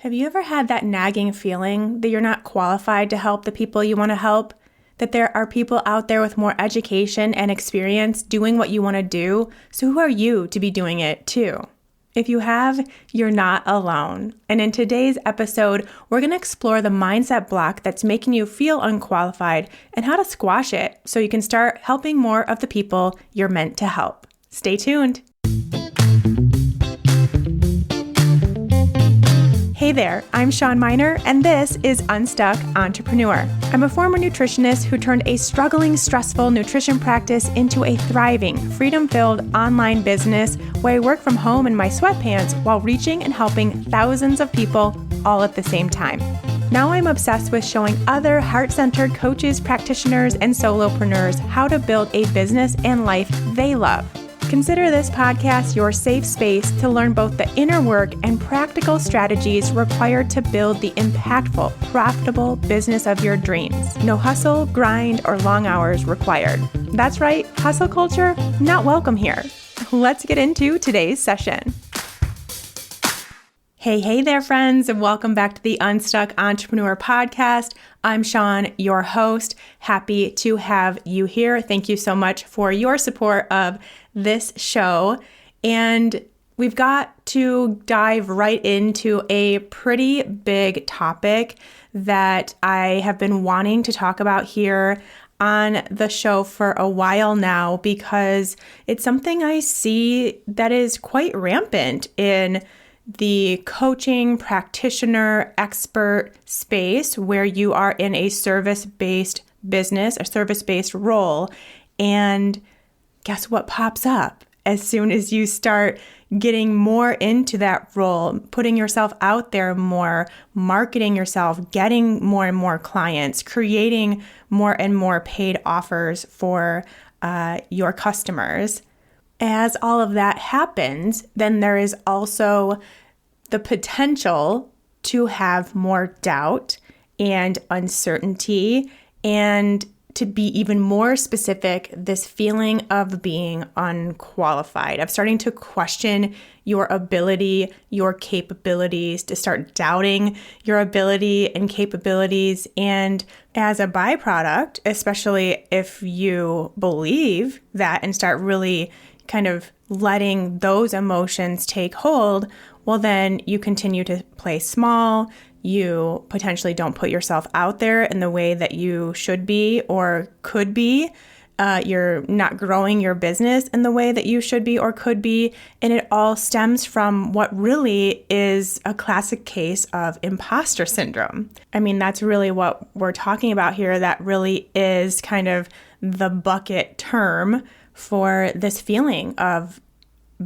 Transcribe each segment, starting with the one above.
Have you ever had that nagging feeling that you're not qualified to help the people you want to help? That there are people out there with more education and experience doing what you want to do, so who are you to be doing it too? If you have, you're not alone. And in today's episode, we're going to explore the mindset block that's making you feel unqualified and how to squash it so you can start helping more of the people you're meant to help. Stay tuned. Hey there, I'm Shawn Mynar, and this is Unstuck Entrepreneur. I'm a former nutritionist who turned a struggling, stressful nutrition practice into a thriving, freedom-filled online business where I work from home in my sweatpants while reaching and helping thousands of people all at the same time. Now I'm obsessed with showing other heart-centered coaches, practitioners, and solopreneurs how to build a business and life they love. Consider this podcast your safe space to learn both the inner work and practical strategies required to build the impactful, profitable business of your dreams. No hustle, grind, or long hours required. That's right, hustle culture, not welcome here. Let's get into today's session. Hey there, friends, and welcome back to the Unstuck Entrepreneur podcast. I'm Shawn, your host. Happy to have you here. Thank you so much for your support of this show. And we've got to dive right into a pretty big topic that I have been wanting to talk about here on the show for a while now, because it's something I see that is quite rampant in the coaching, practitioner, expert space where you are in a service-based business, a service-based role. And guess what pops up as soon as you start getting more into that role, putting yourself out there more, marketing yourself, getting more and more clients, creating more and more paid offers for your customers. As all of that happens, then there is also the potential to have more doubt and uncertainty, and to be even more specific, this feeling of being unqualified, of starting to question your ability, your capabilities, to start doubting your ability and capabilities. And as a byproduct, especially if you believe that and start really kind of letting those emotions take hold, well, then you continue to play small. You potentially don't put yourself out there in the way that you should be or could be. You're not growing your business in the way that you should be or could be. And it all stems from what really is a classic case of imposter syndrome. I mean, that's really what we're talking about here. That really is kind of the bucket term for this feeling of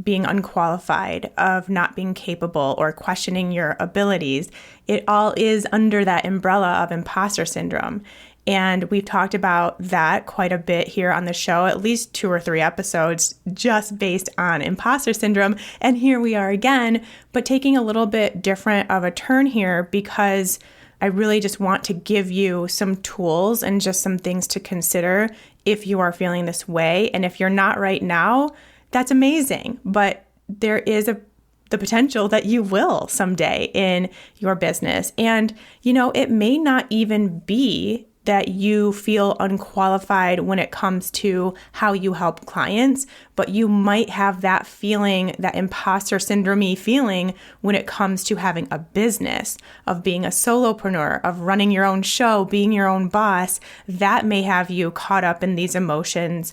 being unqualified, of not being capable, or questioning your abilities. It all is under that umbrella of imposter syndrome. And we've talked about that quite a bit here on the show, at least 2 or 3 episodes just based on imposter syndrome. And here we are again, but taking a little bit different of a turn here, because I really just want to give you some tools and just some things to consider if you are feeling this way. And if you're not right now, that's amazing. But there is the potential that you will someday in your business. And, it may not even be that you feel unqualified when it comes to how you help clients, but you might have that feeling, that imposter syndrome feeling, when it comes to having a business, of being a solopreneur, of running your own show, being your own boss. That may have you caught up in these emotions,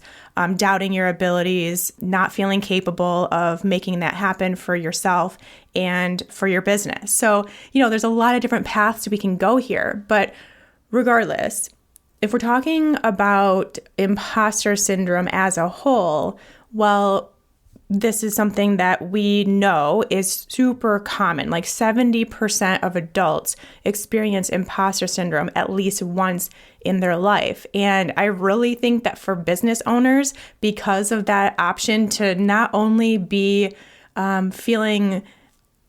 doubting your abilities, not feeling capable of making that happen for yourself and for your business. So, there's a lot of different paths we can go here, but regardless, if we're talking about imposter syndrome as a whole, well, this is something that we know is super common. Like 70% of adults experience imposter syndrome at least once in their life. And I really think that for business owners, because of that option to not only be feeling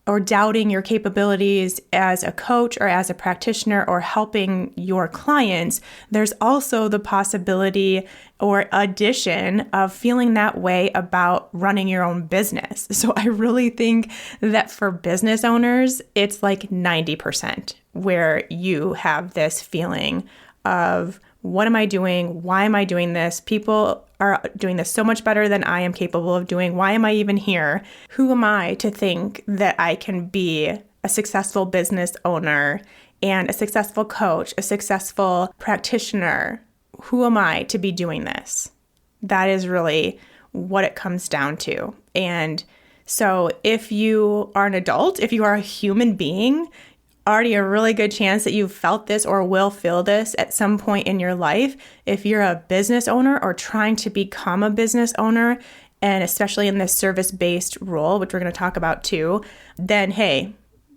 or doubting your capabilities as a coach or as a practitioner or helping your clients, there's also the possibility or addition of feeling that way about running your own business. So I really think that for business owners, it's like 90% where you have this feeling of, what am I doing? Why am I doing this? People are doing this so much better than I am capable of doing. Why am I even here? Who am I to think that I can be a successful business owner and a successful coach, a successful practitioner? Who am I to be doing this? That is really what it comes down to. And so if you are an adult, if you are a human being, already a really good chance that you've felt this or will feel this at some point in your life. If you're a business owner or trying to become a business owner, and especially in this service-based role, which we're going to talk about too, then hey,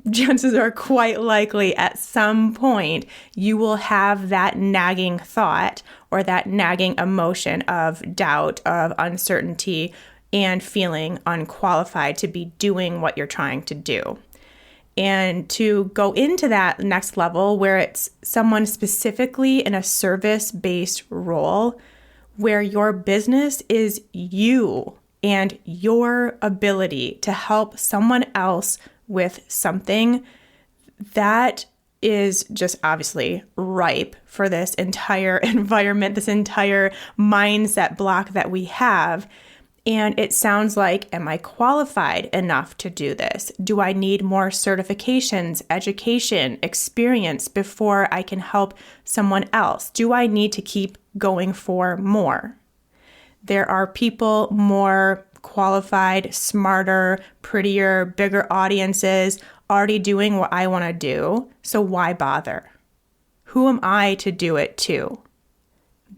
chances are quite likely at some point you will have that nagging thought or that nagging emotion of doubt, of uncertainty, and feeling unqualified to be doing what you're trying to do. And to go into that next level where it's someone specifically in a service-based role where your business is you and your ability to help someone else with something, that is just obviously ripe for this entire environment, this entire mindset block that we have. And it sounds like, am I qualified enough to do this? Do I need more certifications, education, experience before I can help someone else? Do I need to keep going for more? There are people more qualified, smarter, prettier, bigger audiences already doing what I want to do. So why bother? Who am I to do it to?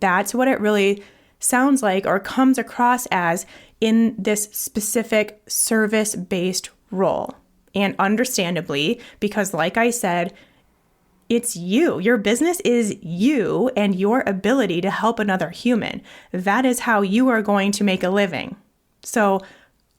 That's what it really sounds like or comes across as in this specific service-based role. And understandably, because like I said, it's you. Your business is you and your ability to help another human. That is how you are going to make a living. So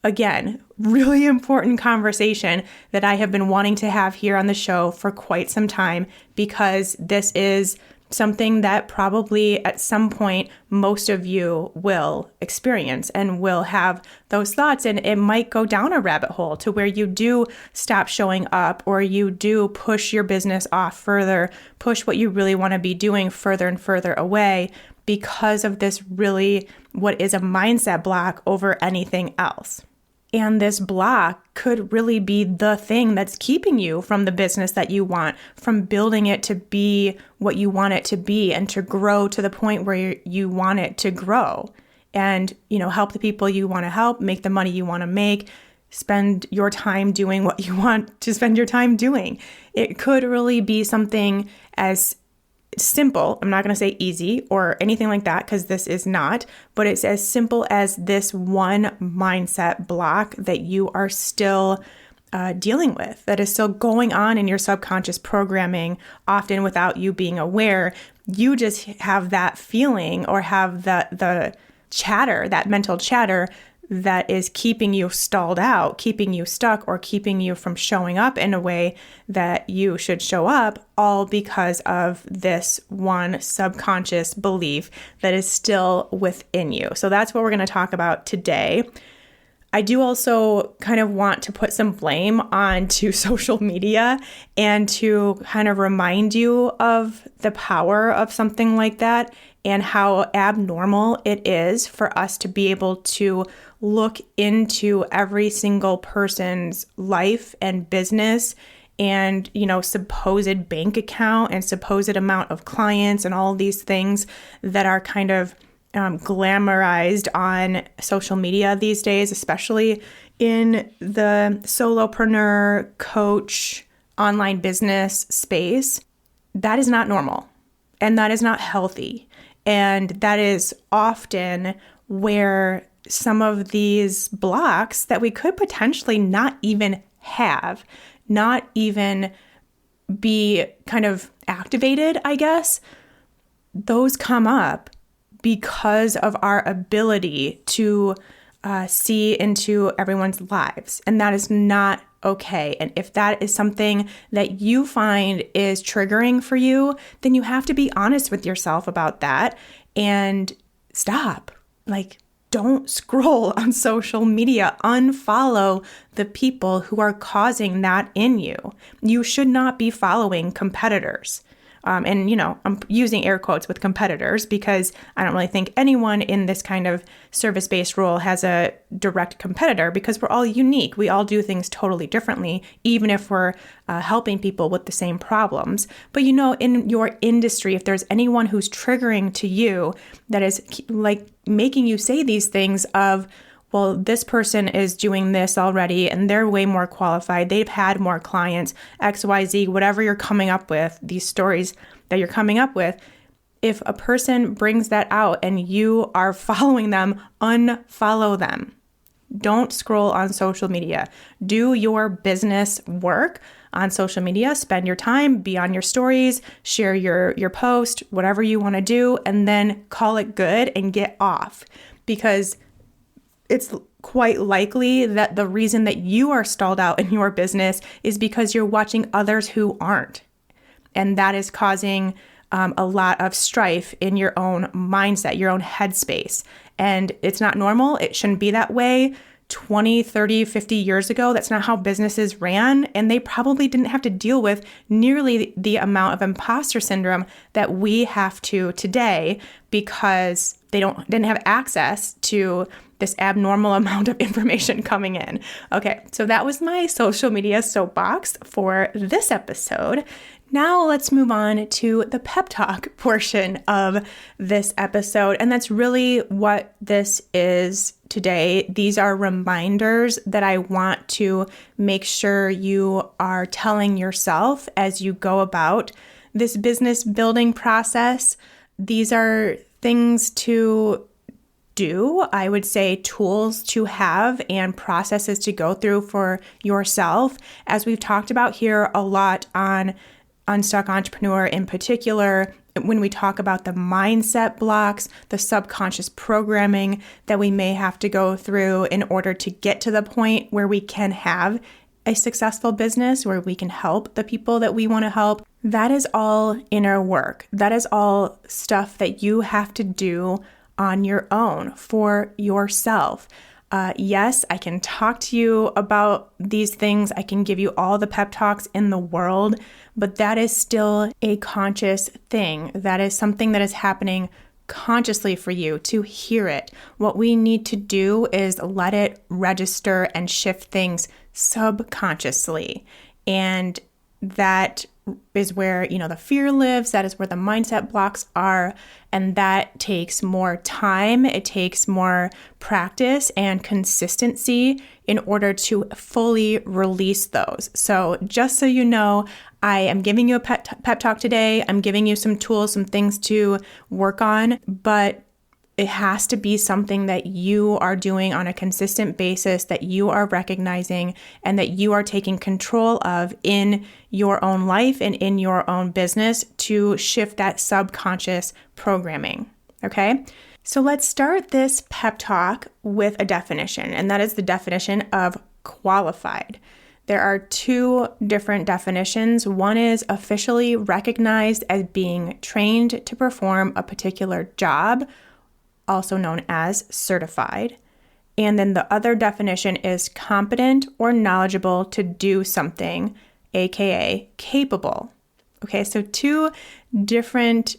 again, really important conversation that I have been wanting to have here on the show for quite some time, because this is something that probably at some point most of you will experience and will have those thoughts. And it might go down a rabbit hole to where you do stop showing up, or you do push your business off further, push what you really want to be doing further and further away because of this really what is a mindset block over anything else. And this block could really be the thing that's keeping you from the business that you want, from building it to be what you want it to be and to grow to the point where you want it to grow. And, help the people you want to help, make the money you want to make, spend your time doing what you want to spend your time doing. It could really be something as simple. I'm not going to say easy or anything like that, because this is not, but it's as simple as this one mindset block that you are still dealing with, that is still going on in your subconscious programming, often without you being aware. You just have that feeling or have the chatter, that mental chatter that is keeping you stalled out, keeping you stuck, or keeping you from showing up in a way that you should show up, all because of this one subconscious belief that is still within you. So that's what we're going to talk about today. I do also kind of want to put some blame onto social media and to kind of remind you of the power of something like that and how abnormal it is for us to be able to look into every single person's life and business and, supposed bank account and supposed amount of clients and all these things that are kind of glamorized on social media these days, especially in the solopreneur, coach, online business space. That is not normal, and that is not healthy. And that is often where some of these blocks that we could potentially not even have, not even be kind of activated, I guess, those come up because of our ability to see into everyone's lives. And that is not okay. And if that is something that you find is triggering for you, then you have to be honest with yourself about that and stop. Like, don't scroll on social media. Unfollow the people who are causing that in you. You should not be following competitors. And, I'm using air quotes with competitors because I don't really think anyone in this kind of service-based role has a direct competitor because we're all unique. We all do things totally differently, even if we're helping people with the same problems. But, in your industry, if there's anyone who's triggering to you that is like making you say these things of, well, this person is doing this already and they're way more qualified. They've had more clients, XYZ, whatever you're coming up with, these stories that you're coming up with. If a person brings that out and you are following them, unfollow them. Don't scroll on social media. Do your business work on social media. Spend your time, be on your stories, share your post, whatever you want to do, and then call it good and get off. Because it's quite likely that the reason that you are stalled out in your business is because you're watching others who aren't. And that is causing a lot of strife in your own mindset, your own headspace. And it's not normal. It shouldn't be that way. 20, 30, 50 years ago, that's not how businesses ran. And they probably didn't have to deal with nearly the amount of imposter syndrome that we have to today because they didn't have access to this abnormal amount of information coming in. Okay, so that was my social media soapbox for this episode. Now let's move on to the pep talk portion of this episode. And that's really what this is today. These are reminders that I want to make sure you are telling yourself as you go about this business building process. These are things to do, I would say tools to have and processes to go through for yourself. As we've talked about here a lot on Unstuck Entrepreneur in particular, when we talk about the mindset blocks, the subconscious programming that we may have to go through in order to get to the point where we can have a successful business, where we can help the people that we want to help. That is all inner work. That is all stuff that you have to do on your own for yourself. Yes, I can talk to you about these things. I can give you all the pep talks in the world, but that is still a conscious thing. That is something that is happening consciously for you to hear it. What we need to do is let it register and shift things subconsciously. And that is where, the fear lives. That is where the mindset blocks are. And that takes more time. It takes more practice and consistency in order to fully release those. So just so you know, I am giving you a pep talk today. I'm giving you some tools, some things to work on, but it has to be something that you are doing on a consistent basis, that you are recognizing and that you are taking control of in your own life and in your own business to shift that subconscious programming. Okay? So let's start this pep talk with a definition, and that is the definition of qualified. There are two different definitions. One is officially recognized as being trained to perform a particular job, also known as certified. And then the other definition is competent or knowledgeable to do something, aka capable. Okay, so two different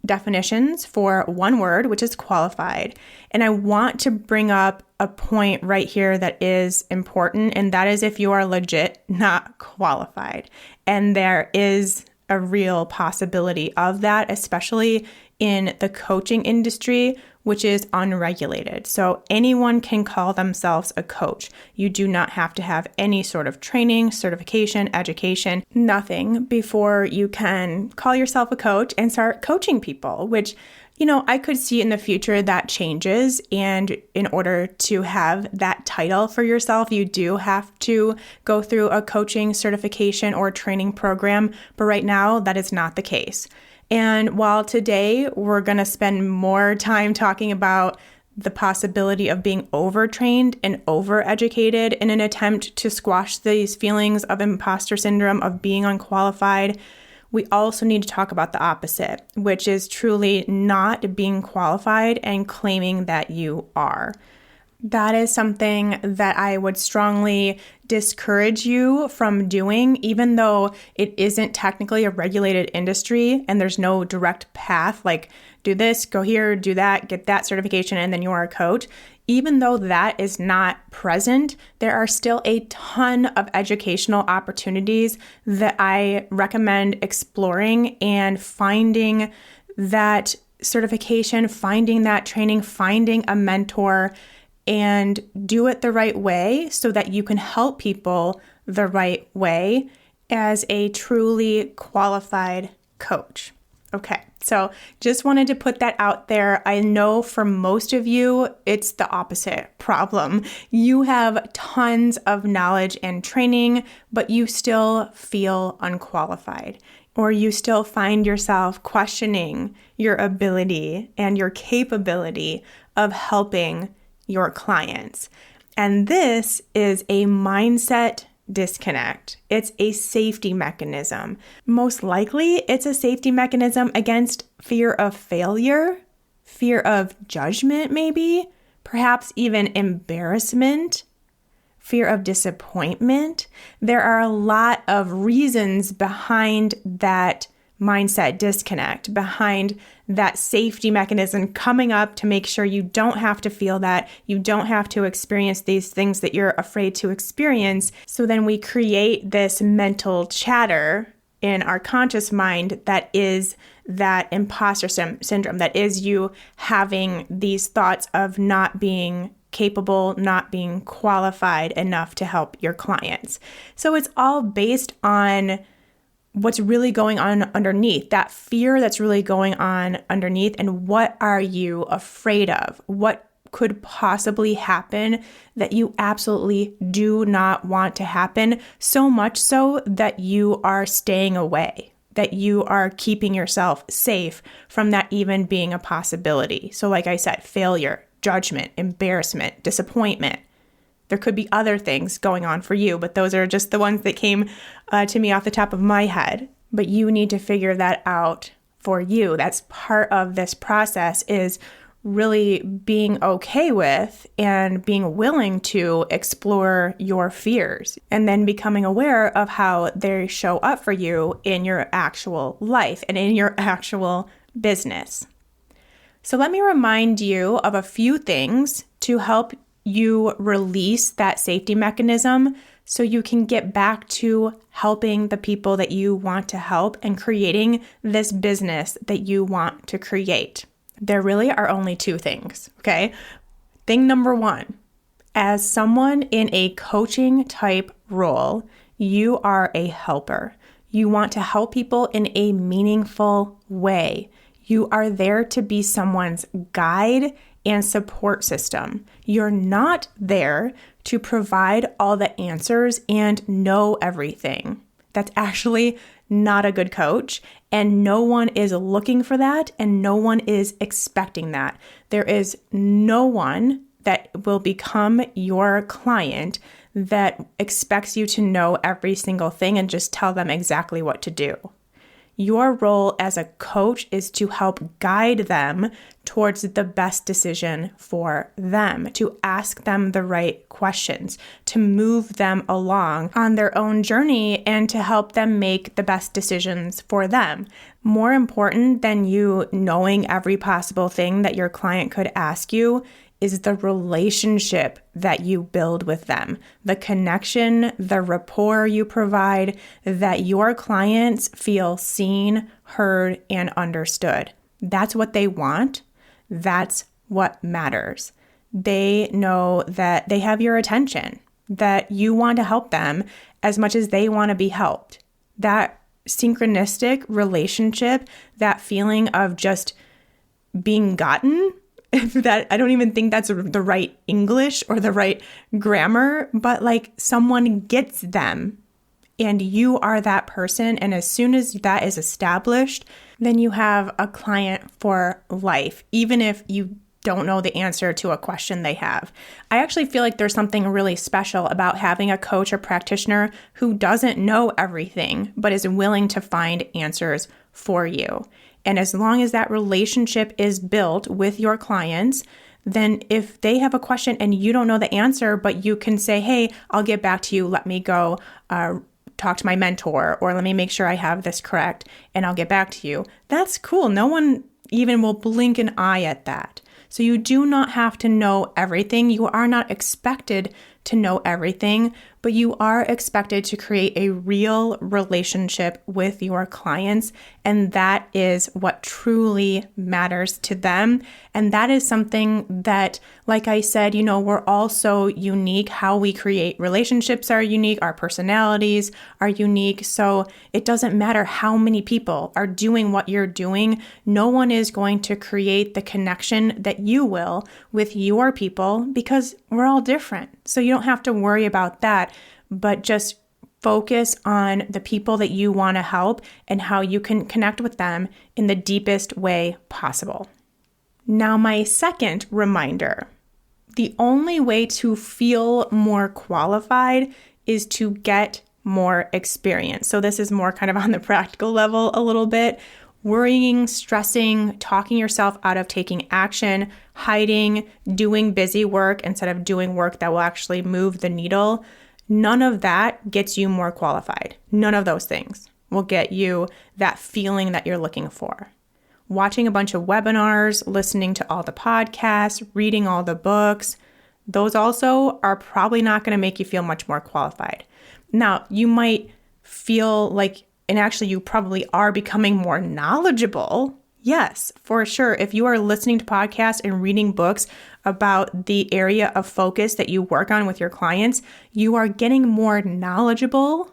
definitions for one word, which is qualified. And I want to bring up a point right here that is important, and that is if you are legit not qualified. And there is a real possibility of that, especially in the coaching industry, which is unregulated. So anyone can call themselves a coach. You do not have to have any sort of training, certification, education, nothing before you can call yourself a coach and start coaching people, which, I could see in the future that changes. And in order to have that title for yourself, you do have to go through a coaching certification or training program. But right now, that is not the case. And while today we're going to spend more time talking about the possibility of being overtrained and overeducated in an attempt to squash these feelings of imposter syndrome, of being unqualified, we also need to talk about the opposite, which is truly not being qualified and claiming that you are. That is something that I would strongly discourage you from doing, even though it isn't technically a regulated industry and there's no direct path, like do this, go here, do that, get that certification, and then you are a coach. Even though that is not present, there are still a ton of educational opportunities that I recommend exploring and finding that certification, finding that training, finding a mentor, and do it the right way so that you can help people the right way as a truly qualified coach. Okay, so just wanted to put that out there. I know for most of you, it's the opposite problem. You have tons of knowledge and training, but you still feel unqualified, or you still find yourself questioning your ability and your capability of helping your clients. And this is a mindset disconnect. It's a safety mechanism. Most likely, it's a safety mechanism against fear of failure, fear of judgment, maybe, perhaps even embarrassment, fear of disappointment. There are a lot of reasons behind that mindset disconnect, behind that safety mechanism coming up to make sure you don't have to feel that, you don't have to experience these things that you're afraid to experience. So then we create this mental chatter in our conscious mind that is that imposter syndrome, that is you having these thoughts of not being capable, not being qualified enough to help your clients. So it's all based on what's really going on underneath, that fear that's really going on underneath, and what are you afraid of? What could possibly happen that you absolutely do not want to happen, so much so that you are staying away, that you are keeping yourself safe from that even being a possibility. So like I said, failure, judgment, embarrassment, disappointment. There could be other things going on for you, but those are just the ones that came to me off the top of my head. But you need to figure that out for you. That's part of this process, is really being okay with and being willing to explore your fears, and then becoming aware of how they show up for you in your actual life and in your actual business. So let me remind you of a few things to help you release that safety mechanism so you can get back to helping the people that you want to help and creating this business that you want to create. There really are only two things, okay? Thing number one, as someone in a coaching type role, you are a helper. You want to help people in a meaningful way. You are there to be someone's guide and support system. You're not there to provide all the answers and know everything. That's actually not a good coach, and no one is looking for that, and no one is expecting that. There is no one that will become your client that expects you to know every single thing and just tell them exactly what to do. Your role as a coach is to help guide them towards the best decision for them, to ask them the right questions, to move them along on their own journey, and to help them make the best decisions for them. More important than you knowing every possible thing that your client could ask you is the relationship that you build with them, the connection, the rapport you provide, that your clients feel seen, heard, and understood. That's what they want. That's what matters. They know that they have your attention, that you want to help them as much as they want to be helped. That synchronistic relationship, that feeling of just being gotten, that I don't even think that's the right English or the right grammar, but like someone gets them and you are that person. And as soon as that is established, then you have a client for life. Even if you don't know the answer to a question they have. I actually feel like there's something really special about having a coach or practitioner who doesn't know everything, but is willing to find answers for you. And as long as that relationship is built with your clients, then if they have a question and you don't know the answer, but you can say, hey, I'll get back to you. Let me go talk to my mentor, or let me make sure I have this correct and I'll get back to you. That's cool. No one even will blink an eye at that. So you do not have to know everything. You are not expected to know everything, but you are expected to create a real relationship with your clients. And that is what truly matters to them. And that is something that, like I said, we're all so unique. How we create relationships are unique. Our personalities are unique. So it doesn't matter how many people are doing what you're doing. No one is going to create the connection that you will with your people, because we're all different. So you don't have to worry about that, but just focus on the people that you want to help and how you can connect with them in the deepest way possible. Now, my second reminder, the only way to feel more qualified is to get more experience. So this is more kind of on the practical level a little bit. Worrying, stressing, talking yourself out of taking action, hiding, doing busy work instead of doing work that will actually move the needle. None of that gets you more qualified. None of those things will get you that feeling that you're looking for. Watching a bunch of webinars, listening to all the podcasts, reading all the books, those also are probably not going to make you feel much more qualified. Now, you might feel like, and actually you probably are becoming more knowledgeable. Yes, for sure. If you are listening to podcasts and reading books about the area of focus that you work on with your clients, you are getting more knowledgeable,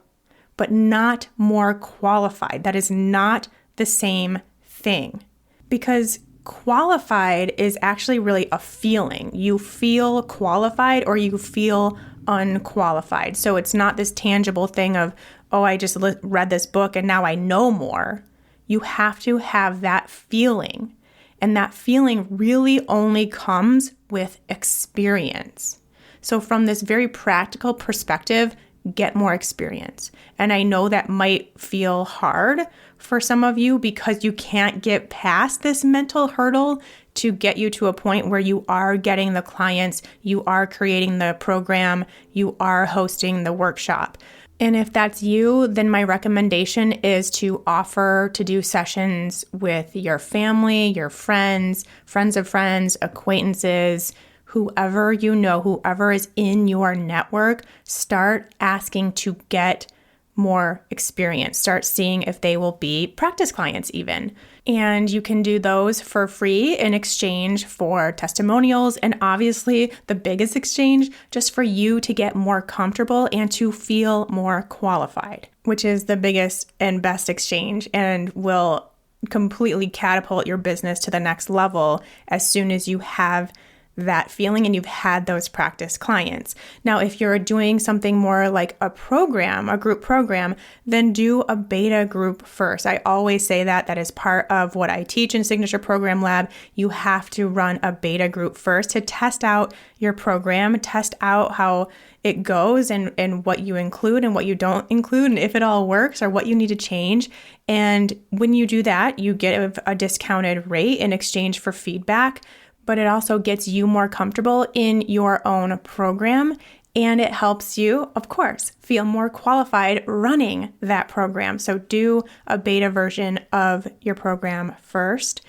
but not more qualified. That is not the same thing, because qualified is actually really a feeling. You feel qualified or you feel unqualified. So it's not this tangible thing of, oh, I just read this book and now I know more. You have to have that feeling. And that feeling really only comes with experience. So from this very practical perspective, get more experience. And I know that might feel hard for some of you because you can't get past this mental hurdle to get you to a point where you are getting the clients, you are creating the program, you are hosting the workshop. And if that's you, then my recommendation is to offer to do sessions with your family, your friends, friends of friends, acquaintances, whoever you know, whoever is in your network. Start asking to get more experience. Start seeing if they will be practice clients even. And you can do those for free in exchange for testimonials. And obviously the biggest exchange just for you to get more comfortable and to feel more qualified, which is the biggest and best exchange and will completely catapult your business to the next level as soon as you have that feeling and you've had those practice clients. Now, if you're doing something more like a program, a group program, then do a beta group first. I always say that is part of what I teach in Signature Program Lab. You have to run a beta group first to test out your program, test out how it goes and what you include and what you don't include and if it all works or what you need to change. And when you do that, you get a discounted rate in exchange for feedback. But it also gets you more comfortable in your own program, and it helps you, of course, feel more qualified running that program. So do a beta version of your program first,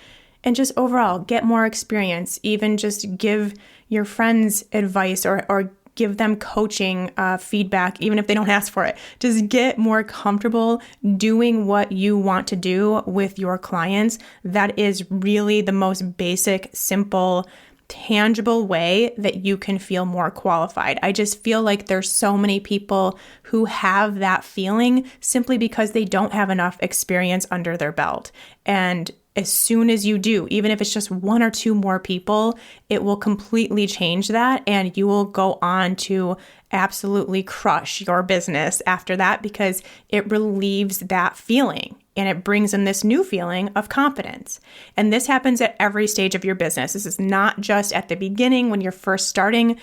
and just overall get more experience. Even just give your friends advice or give them coaching feedback, even if they don't ask for it. Just get more comfortable doing what you want to do with your clients. That is really the most basic, simple, tangible way that you can feel more qualified. I just feel like there's so many people who have that feeling simply because they don't have enough experience under their belt. And as soon as you do, even if it's just one or two more people, it will completely change that and you will go on to absolutely crush your business after that because it relieves that feeling and it brings in this new feeling of confidence. And this happens at every stage of your business. This is not just at the beginning when you're first starting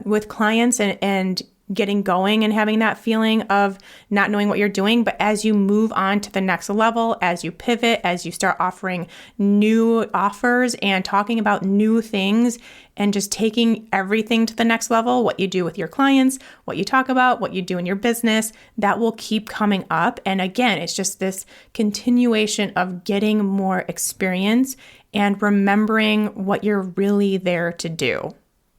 with clients and getting going and having that feeling of not knowing what you're doing. But as you move on to the next level, as you pivot, as you start offering new offers and talking about new things and just taking everything to the next level, what you do with your clients, what you talk about, what you do in your business, that will keep coming up. And again, it's just this continuation of getting more experience and remembering what you're really there to do,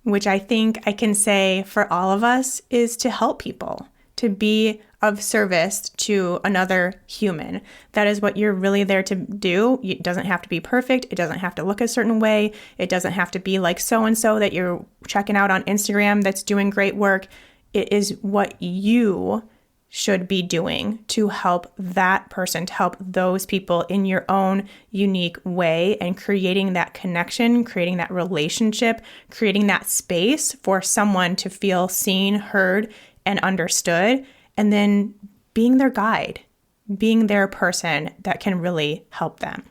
which I think I can say for all of us is to help people, to be of service to another human. That is what you're really there to do. It doesn't have to be perfect. It doesn't have to look a certain way. It doesn't have to be like so-and-so that you're checking out on Instagram that's doing great work. It is what you should be doing to help that person, to help those people in your own unique way, and creating that connection, creating that relationship, creating that space for someone to feel seen, heard, and understood, and then being their guide, being their person that can really help them.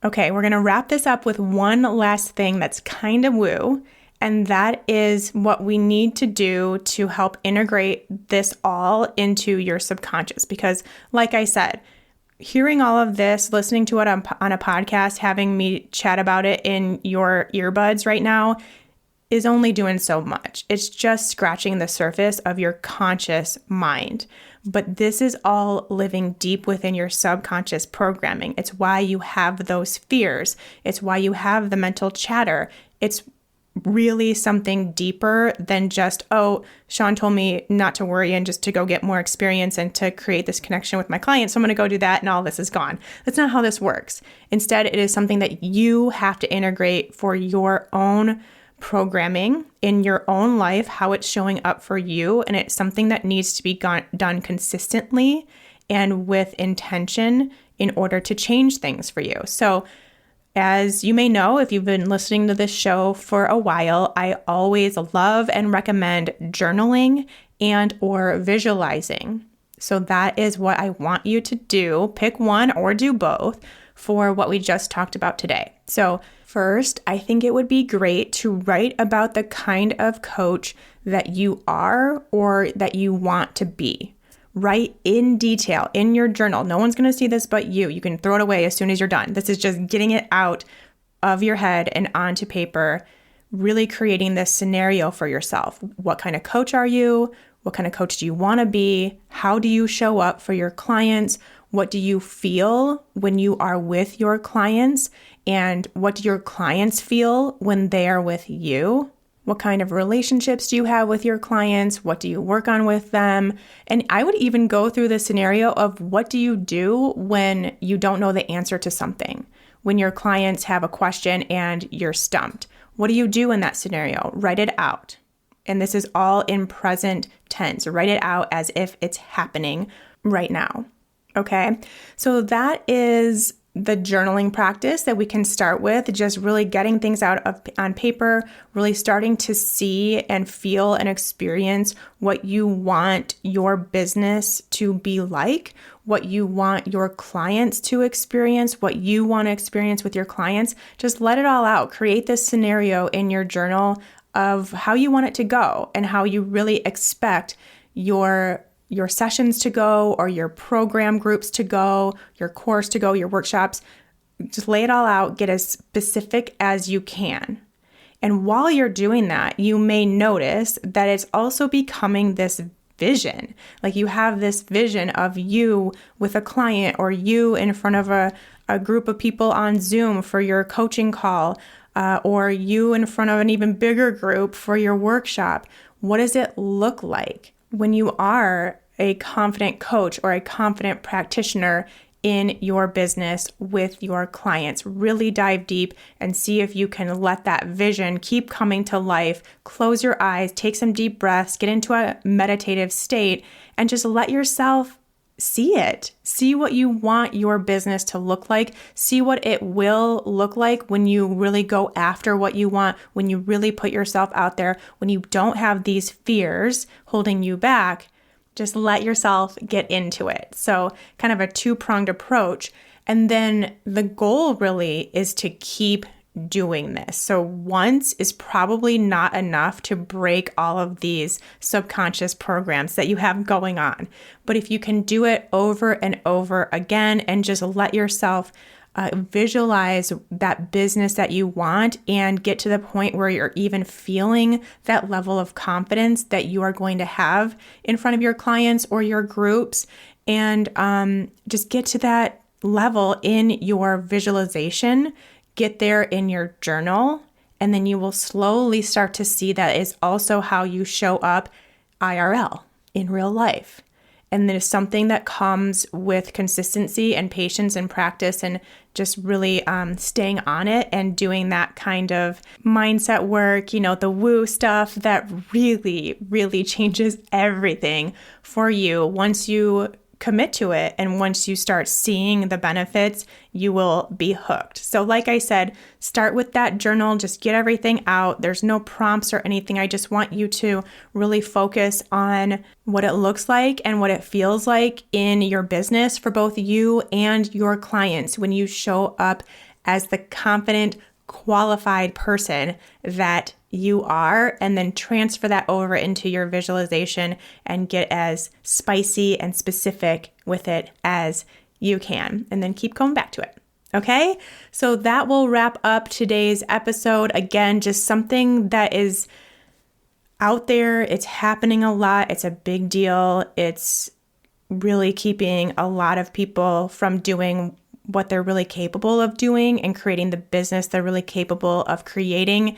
Okay, we're going to wrap this up with one last thing that's kind of woo. And that is what we need to do to help integrate this all into your subconscious. Because like I said, hearing all of this, listening to it on a podcast, having me chat about it in your earbuds right now is only doing so much. It's just scratching the surface of your conscious mind. But this is all living deep within your subconscious programming. It's why you have those fears. It's why you have the mental chatter. It's really something deeper than just, oh, Shawn told me not to worry and just to go get more experience and to create this connection with my clients. So I'm going to go do that and all this is gone. That's not how this works. Instead, it is something that you have to integrate for your own programming in your own life, how it's showing up for you. And it's something that needs to be done consistently and with intention in order to change things for you. So as you may know, if you've been listening to this show for a while, I always love and recommend journaling and or visualizing. So that is what I want you to do. Pick one or do both for what we just talked about today. So first, I think it would be great to write about the kind of coach that you are or that you want to be. Write in detail in your journal. No one's going to see this but you. You can throw it away as soon as you're done. This is just getting it out of your head and onto paper, really creating this scenario for yourself. What kind of coach are you? What kind of coach do you want to be? How do you show up for your clients? What do you feel when you are with your clients? And what do your clients feel when they are with you? What kind of relationships do you have with your clients? What do you work on with them? And I would even go through the scenario of what do you do when you don't know the answer to something? When your clients have a question and you're stumped. What do you do in that scenario? Write it out. And this is all in present tense. Write it out as if it's happening right now. Okay? So that is the journaling practice that we can start with, just really getting things out on paper, really starting to see and feel and experience what you want your business to be like, what you want your clients to experience, what you want to experience with your clients. Just let it all out. Create this scenario in your journal of how you want it to go and how you really expect your sessions to go or your program groups to go, your course to go, your workshops. Just lay it all out, get as specific as you can. And while you're doing that, you may notice that it's also becoming this vision. Like you have this vision of you with a client or you in front of a group of people on Zoom for your coaching call, or you in front of an even bigger group for your workshop. What does it look like when you are a confident coach or a confident practitioner in your business with your clients? Really dive deep and see if you can let that vision keep coming to life. Close your eyes, take some deep breaths, get into a meditative state, and just let yourself see it. See what you want your business to look like. See what it will look like when you really go after what you want, when you really put yourself out there, when you don't have these fears holding you back. Just let yourself get into it. So kind of a two-pronged approach. And then the goal really is to keep doing this. So once is probably not enough to break all of these subconscious programs that you have going on. But if you can do it over and over again and just let yourself visualize that business that you want and get to the point where you're even feeling that level of confidence that you are going to have in front of your clients or your groups, and just get to that level in your visualization, get there in your journal, and then you will slowly start to see that is also how you show up IRL, in real life. And there's something that comes with consistency and patience and practice and just really staying on it and doing that kind of mindset work, the woo stuff that really, really changes everything for you once you commit to it. And once you start seeing the benefits, you will be hooked. So like I said, start with that journal, just get everything out. There's no prompts or anything. I just want you to really focus on what it looks like and what it feels like in your business for both you and your clients when you show up as the confident, qualified person that you are, and then transfer that over into your visualization and get as spicy and specific with it as you can, and then keep going back to it. Okay? So that will wrap up today's episode. Again, just something that is out there. It's happening a lot. It's a big deal. It's really keeping a lot of people from doing what they're really capable of doing and creating the business they're really capable of creating.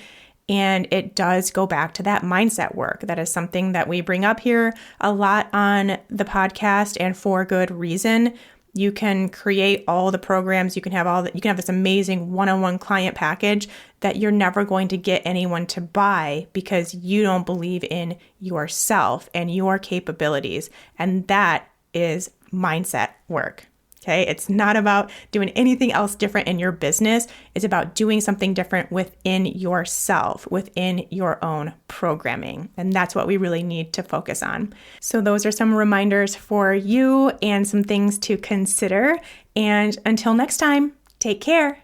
And it does go back to that mindset work. That is something that we bring up here a lot on the podcast, and for good reason. You can create all the programs, you can have this amazing one-on-one client package that you're never going to get anyone to buy because you don't believe in yourself and your capabilities. And that is mindset work. Okay, it's not about doing anything else different in your business. It's about doing something different within yourself, within your own programming. And that's what we really need to focus on. So those are some reminders for you and some things to consider. And until next time, take care.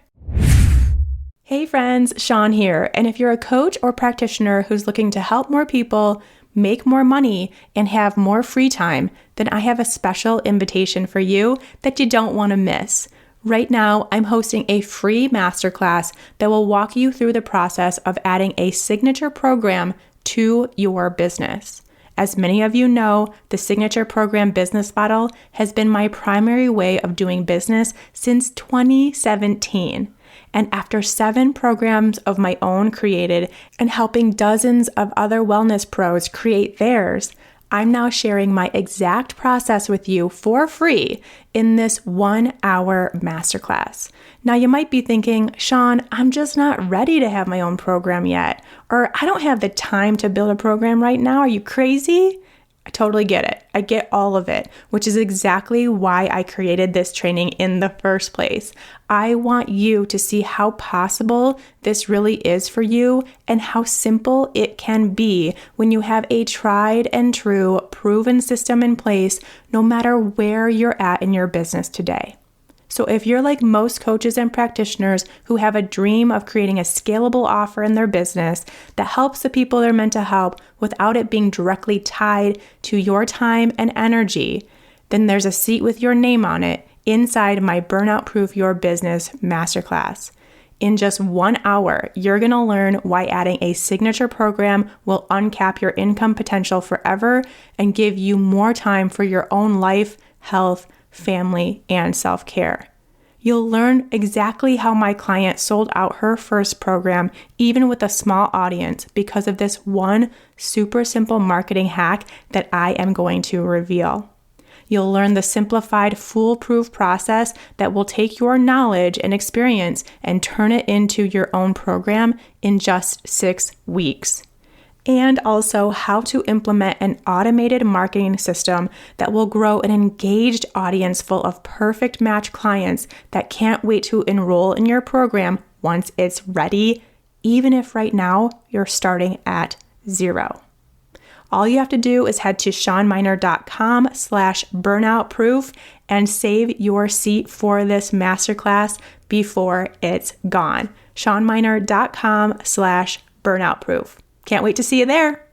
Hey friends, Shawn here. And if you're a coach or practitioner who's looking to help more people make more money and have more free time, then I have a special invitation for you that you don't want to miss. Right now, I'm hosting a free masterclass that will walk you through the process of adding a signature program to your business. As many of you know, the signature program business model has been my primary way of doing business since 2017. And after 7 programs of my own created and helping dozens of other wellness pros create theirs, I'm now sharing my exact process with you for free in this 1-hour masterclass. Now you might be thinking, Shawn, I'm just not ready to have my own program yet, or I don't have the time to build a program right now. Are you crazy? I totally get it. I get all of it, which is exactly why I created this training in the first place. I want you to see how possible this really is for you and how simple it can be when you have a tried and true proven system in place, no matter where you're at in your business today. So if you're like most coaches and practitioners who have a dream of creating a scalable offer in their business that helps the people they're meant to help without it being directly tied to your time and energy, then there's a seat with your name on it inside my Burnout Proof Your Business Masterclass. In just 1 hour, you're going to learn why adding a signature program will uncap your income potential forever and give you more time for your own life, health, family, and self-care. You'll learn exactly how my client sold out her first program, even with a small audience, because of this one super simple marketing hack that I am going to reveal. You'll learn the simplified, foolproof process that will take your knowledge and experience and turn it into your own program in just 6 weeks. And also how to implement an automated marketing system that will grow an engaged audience full of perfect match clients that can't wait to enroll in your program once it's ready, even if right now you're starting at 0. all you have to do is head to shawnmynar.com/burnoutproof and save your seat for this masterclass before it's gone. shawnmynar.com/burnoutproof. Can't wait to see you there.